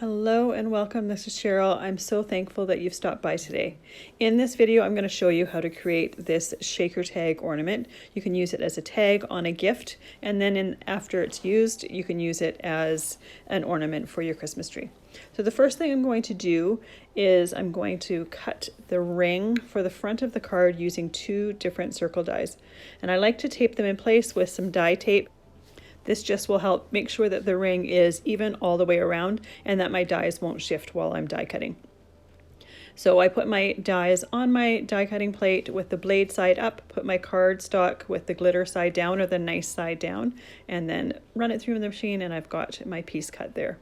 Hello and welcome, this is Cheryl. I'm so thankful that you've stopped by today. In this video, I'm going to show you how to create this shaker tag ornament. You can use it as a tag on a gift, and then after it's used, you can use it as an ornament for your Christmas tree. So the first thing I'm going to do is I'm going to cut the ring for the front of the card using two different circle dies. And I like to tape them in place with some die tape. This just will help make sure that the ring is even all the way around and that my dies won't shift while I'm die cutting. So I put my dies on my die cutting plate with the blade side up, put my cardstock with the glitter side down or the nice side down, and then run it through the machine and I've got my piece cut there.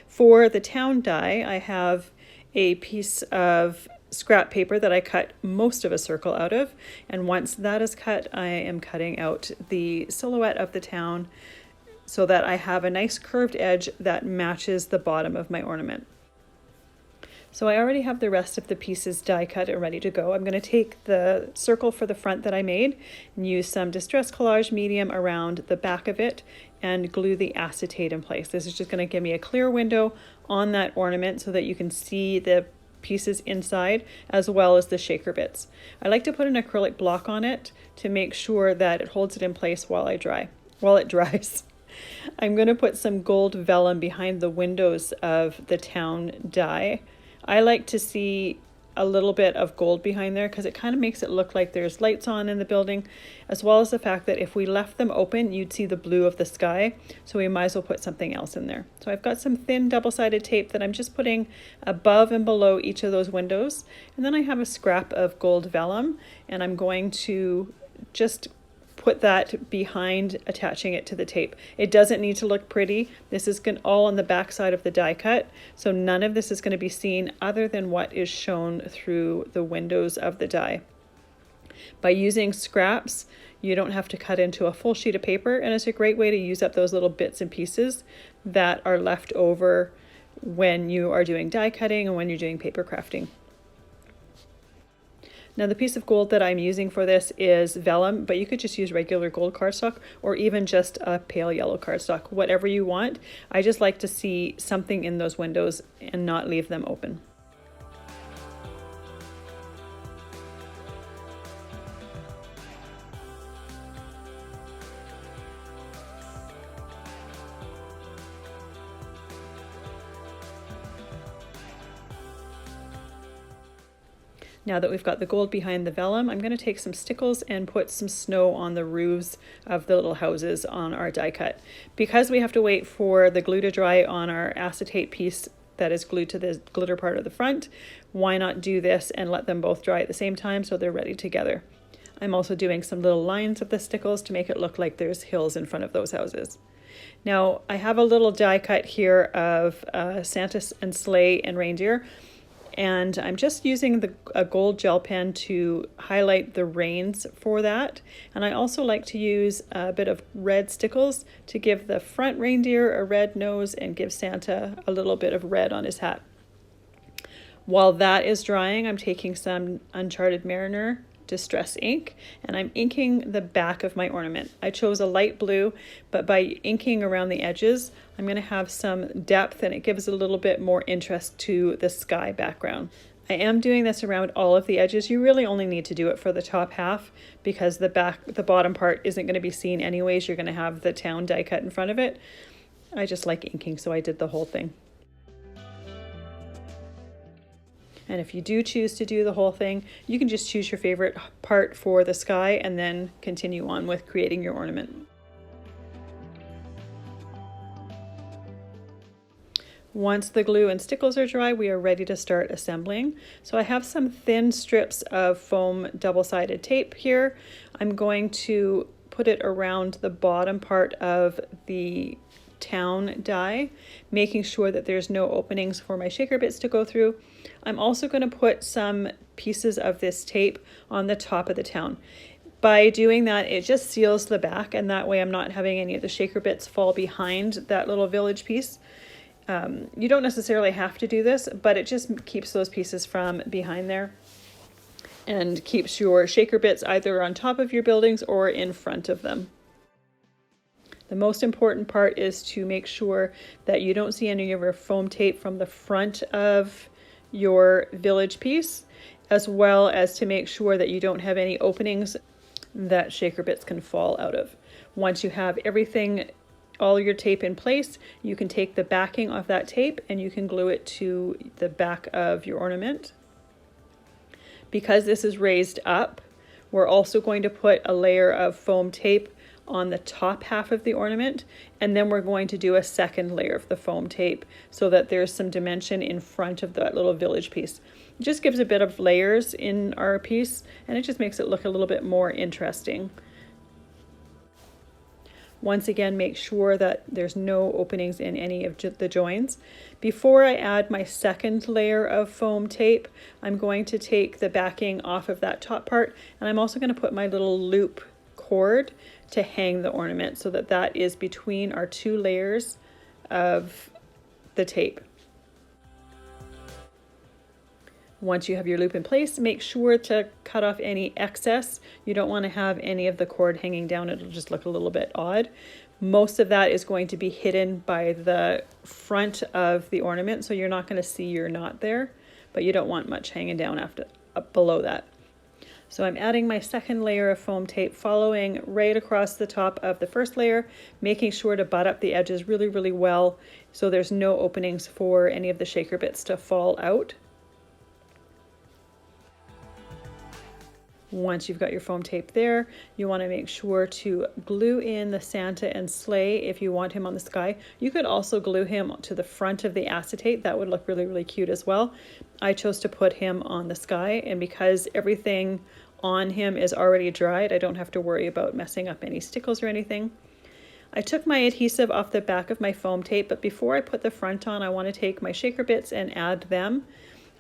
For the town die, I have a piece of scrap paper that I cut most of a circle out of, and once that is cut, I am cutting out the silhouette of the town so that I have a nice curved edge that matches the bottom of my ornament. So I already have the rest of the pieces die cut and ready to go. I'm going to take the circle for the front that I made and use some Distress Collage medium around the back of it and glue the acetate in place. This is just going to give me a clear window on that ornament so that you can see the pieces inside as well as the shaker bits. I like to put an acrylic block on it to make sure that it holds it in place while it dries. I'm going to put some gold vellum behind the windows of the town die. I like to see a little bit of gold behind there because it kind of makes it look like there's lights on in the building, as well as the fact that if we left them open, you'd see the blue of the sky. So we might as well put something else in there. So I've got some thin double-sided tape that I'm just putting above and below each of those windows. And then I have a scrap of gold vellum, and I'm going to just put that behind attaching it to the tape. It doesn't need to look pretty. This is all on the back side of the die cut, so none of this is going to be seen other than what is shown through the windows of the die. By using scraps, you don't have to cut into a full sheet of paper, and it's a great way to use up those little bits and pieces that are left over when you are doing die cutting and when you're doing paper crafting. Now the piece of gold that I'm using for this is vellum, but you could just use regular gold cardstock or even just a pale yellow cardstock, whatever you want. I just like to see something in those windows and not leave them open. Now that we've got the gold behind the vellum, I'm going to take some stickles and put some snow on the roofs of the little houses on our die cut. Because we have to wait for the glue to dry on our acetate piece that is glued to the glitter part of the front, why not do this and let them both dry at the same time so they're ready together. I'm also doing some little lines of the stickles to make it look like there's hills in front of those houses. Now I have a little die cut here of Santa and sleigh and reindeer. And I'm just using a gold gel pen to highlight the reins for that. And I also like to use a bit of red stickles to give the front reindeer a red nose and give Santa a little bit of red on his hat. While that is drying, I'm taking some Uncharted Mariner Distress ink and I'm inking the back of my ornament. I chose a light blue, but by inking around the edges, I'm going to have some depth and it gives a little bit more interest to the sky background. I am doing this around all of the edges. You really only need to do it for the top half because the bottom part isn't going to be seen anyways. You're going to have the town die cut in front of it. I just like inking, so I did the whole thing. And if you do choose to do the whole thing, you can just choose your favorite part for the sky and then continue on with creating your ornament. Once the glue and stickles are dry, we are ready to start assembling. So I have some thin strips of foam double-sided tape here. I'm going to put it around the bottom part of the town die, making sure that there's no openings for my shaker bits to go through. I'm also going to put some pieces of this tape on the top of the town. By doing that, it just seals the back, and that way I'm not having any of the shaker bits fall behind that little village piece. You don't necessarily have to do this, but it just keeps those pieces from behind there and keeps your shaker bits either on top of your buildings or in front of them. The most important part is to make sure that you don't see any of your foam tape from the front of your village piece, as well as to make sure that you don't have any openings that shaker bits can fall out of. Once you have everything, all your tape in place, you can take the backing off that tape and you can glue it to the back of your ornament. Because this is raised up, we're also going to put a layer of foam tape on the top half of the ornament, and then we're going to do a second layer of the foam tape so that there's some dimension in front of that little village piece. It just gives a bit of layers in our piece, and it just makes it look a little bit more interesting. Once again, make sure that there's no openings in any of the joins. Before I add my second layer of foam tape, I'm going to take the backing off of that top part, and I'm also going to put my little loop cord to hang the ornament so that that is between our two layers of the tape. Once you have your loop in place, make sure to cut off any excess. You don't want to have any of the cord hanging down. It'll just look a little bit odd. Most of that is going to be hidden by the front of the ornament, so you're not going to see your knot there, but you don't want much hanging down up below that. So I'm adding my second layer of foam tape, following right across the top of the first layer, making sure to butt up the edges really, really well so there's no openings for any of the shaker bits to fall out. Once you've got your foam tape there, you want to make sure to glue in the Santa and sleigh if you want him on the sky. You could also glue him to the front of the acetate. That would look really, really cute as well. I chose to put him on the sky, and because everything on him is already dried, I don't have to worry about messing up any stickles or anything. I took my adhesive off the back of my foam tape, but before I put the front on, I want to take my shaker bits and add them.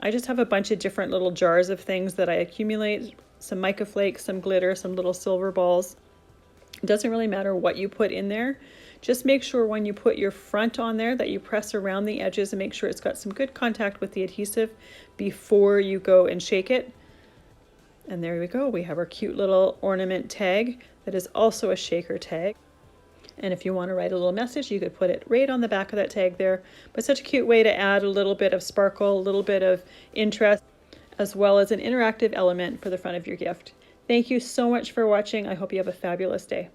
I just have a bunch of different little jars of things that I accumulate. Some mica flakes, some glitter, some little silver balls. It doesn't really matter what you put in there. Just make sure when you put your front on there that you press around the edges and make sure it's got some good contact with the adhesive before you go and shake it. And there we go. We have our cute little ornament tag that is also a shaker tag. And if you want to write a little message, you could put it right on the back of that tag there. But such a cute way to add a little bit of sparkle, a little bit of interest, as well as an interactive element for the front of your gift. Thank you so much for watching. I hope you have a fabulous day.